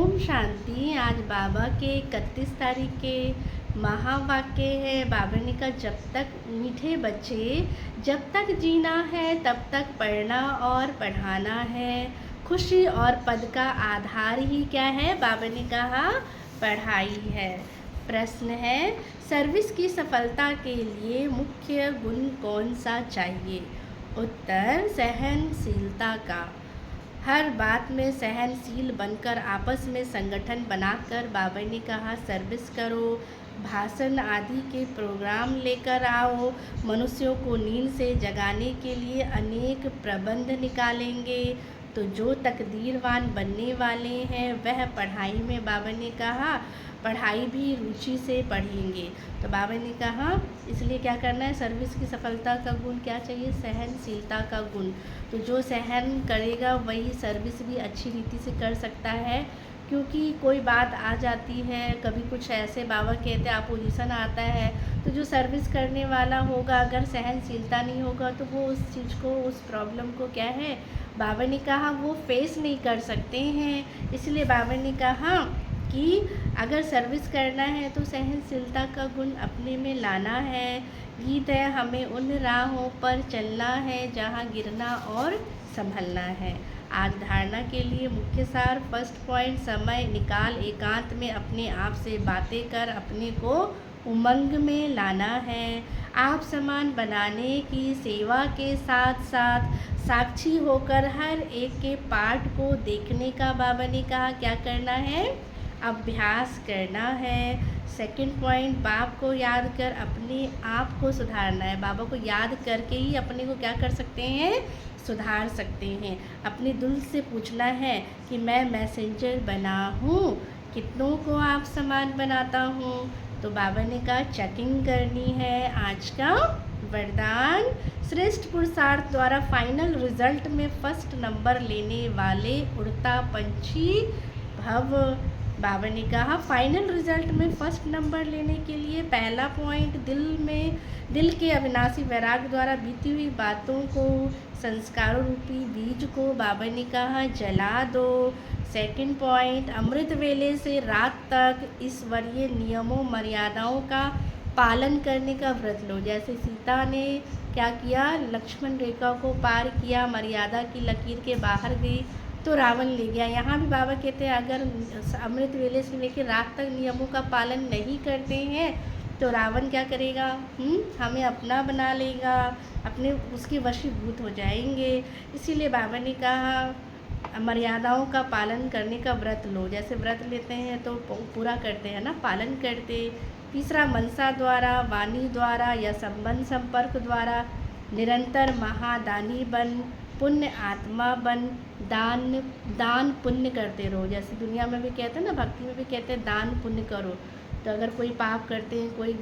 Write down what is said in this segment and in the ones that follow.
ओम शांति। आज बाबा के 31 तारीख के महावाक्य है। बाबा ने कहा, जब तक मीठे बच्चे, जब तक जीना है तब तक पढ़ना और पढ़ाना है। खुशी और पद का आधार ही क्या है? बाबा ने कहा पढ़ाई है। प्रश्न है, सर्विस की सफलता के लिए मुख्य गुण कौन सा चाहिए? उत्तर, सहनशीलता का। हर बात में सहनशील बनकर आपस में संगठन बनाकर बाबा ने कहा सर्विस करो। भाषण आदि के प्रोग्राम लेकर आओ। मनुष्यों को नींद से जगाने के लिए अनेक प्रबंध निकालेंगे। तो जो तकदीरवान बनने वाले हैं वह पढ़ाई में, बाबा ने कहा, पढ़ाई भी रुचि से पढ़ेंगे। तो बाबा ने कहा इसलिए क्या करना है? सर्विस की सफलता का गुण क्या चाहिए? सहनशीलता का गुण। तो जो सहन करेगा वही सर्विस भी अच्छी रीति से कर सकता है। क्योंकि कोई बात आ जाती है, कभी कुछ ऐसे बाबा कहते हैं अपोजिशन आता है, तो जो सर्विस करने वाला होगा अगर सहनशीलता नहीं होगा तो वो उस चीज़ को, उस प्रॉब्लम को क्या है, बाबा ने कहा वो फेस नहीं कर सकते हैं। इसलिए बाबा ने कहा कि अगर सर्विस करना है तो सहनशीलता का गुण अपने में लाना है। गीत है, हमें उन राहों पर चलना है जहाँ गिरना और संभलना है। आज धारणा के लिए मुख्य सार, फर्स्ट पॉइंट, समय निकाल एकांत में अपने आप से बातें कर अपने को उमंग में लाना है। आप समान बनाने की सेवा के साथ साथ साक्षी होकर हर एक के पार्ट को देखने का बाबा ने कहा क्या करना है? अभ्यास करना है। सेकंड पॉइंट, बाप को याद कर अपने आप को सुधारना है। बाबा को याद करके ही अपने को क्या कर सकते हैं? सुधार सकते हैं। अपने दिल से पूछना है कि मैं मैसेंजर बना हूँ, कितनों को आप समान बनाता हूँ। तो बाबा ने कहा चेकिंग करनी है। आज का वरदान, श्रेष्ठ पुरुषार्थ द्वारा फाइनल रिजल्ट में फर्स्ट नंबर लेने वाले उड़ता पंछी भव। बाबा ने कहा फाइनल रिजल्ट में फर्स्ट नंबर लेने के लिए पहला पॉइंट, दिल के अविनाशी वैराग द्वारा बीती हुई बातों को, संस्कारों रूपी बीज को बाबा ने कहा जला दो। सेकंड पॉइंट, अमृत वेले से रात तक ईश्वरीय नियमों मर्यादाओं का पालन करने का व्रत लो। जैसे सीता ने क्या किया? लक्ष्मण रेखा को पार किया, मर्यादा की लकीर के बाहर गई तो रावण ले गया। यहाँ भी बाबा कहते हैं अगर अमृत वेले से लेकर रात तक नियमों का पालन नहीं करते हैं तो रावण क्या करेगा? हमें अपना बना लेगा, अपने उसके वशीभूत हो जाएंगे। इसीलिए बाबा ने कहा मर्यादाओं का पालन करने का व्रत लो। जैसे व्रत लेते हैं तो पूरा करते हैं ना, पालन करते। तीसरा, मनसा द्वारा, वाणी द्वारा या संबंध संपर्क द्वारा निरंतर महादानी बन, पुण्य आत्मा बन, दान पुण्य करते रहो। जैसे दुनिया में भी कहते हैं ना, भक्ति में भी कहते हैं दान पुण्य करो। तो अगर कोई पाप करते हैं, कोई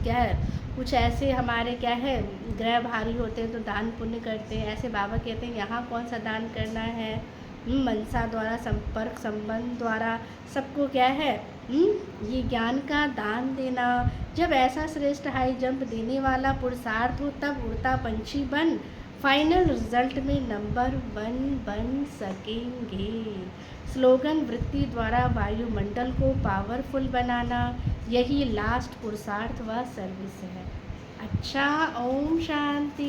क्या है, कुछ ऐसे हमारे क्या है ग्रह भारी होते हैं तो दान पुण्य करते हैं। ऐसे बाबा कहते हैं यहाँ कौन सा दान करना है? मनसा द्वारा, संपर्क संबंध द्वारा सबको क्या है ये ज्ञान का दान देना। जब ऐसा श्रेष्ठ हाई जंप देने वाला पुरुषार्थ हो तब उड़ता पंछी बन फाइनल रिजल्ट में नंबर 1 बन सकेंगे। स्लोगन, वृत्ति द्वारा वायुमंडल को पावरफुल बनाना, यही लास्ट पुरुषार्थ व सर्विस है। अच्छा, ओम शांति।